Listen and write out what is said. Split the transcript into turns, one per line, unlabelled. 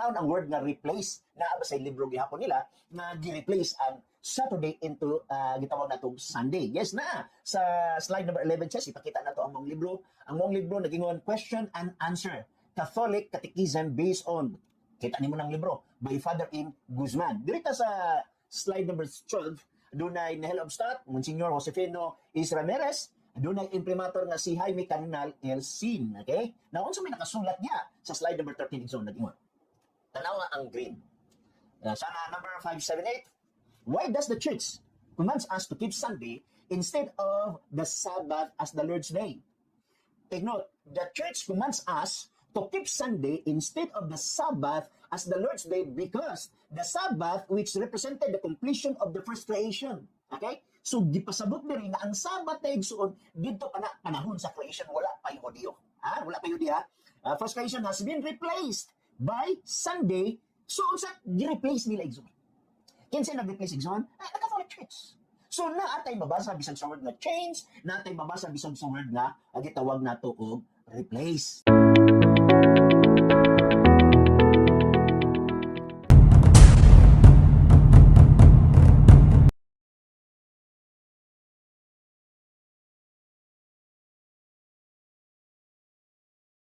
naon ang word nga replace na sa libro gihapon nila na gi-replace ang Saturday into gitawag natong Sunday. Yes na. Sa slide number 11 chess ipakita nato ang mong libro. Ang mong libro nagingon question and answer. Catholic Catechism based on kita nimo ng libro by Father M. Guzman. Dirita sa slide number 12 dunay Nahelobstadt, Monsignor Josefino Is Ramirez, dunay imprimatur nga si Jaime Canal Elsin. Okay? Now, unsa may nakasulat niya sa slide number 13 igsoon nagingon. Tanaw nga ang green. Sana number 578. Why does the church commands us to keep Sunday instead of the Sabbath as the Lord's Day? Take note, the church commands us to keep Sunday instead of the Sabbath as the Lord's Day because the Sabbath which represented the completion of the first creation. Okay? So, gipasabot diri nga ang Sabbath na igsuon dito pa na panahon sa creation wala pa yung Hudiyo. Wala pa yung Hudiyo. First creation has been replaced by Sunday. So, unsa gi-replace nila igsuon? Kinsa nag-replace igsoon? The Catholic Church. So, naatay mabasa bisag sa word nga change, naatay mabasa bisag sa word nga gitawag nato og replace.